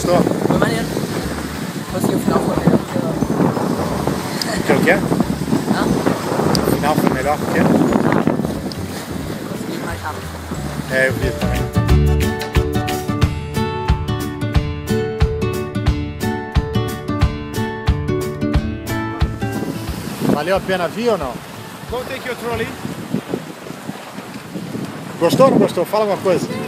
Gostou? Foi maneiro. Consegui, o final foi melhor que O quê? Hã? O final foi melhor que o quê? Consegui mais rápido. É, eu vi também. Valeu a pena vir ou não? Go take your trolley. Gostou ou não gostou? Fala alguma coisa.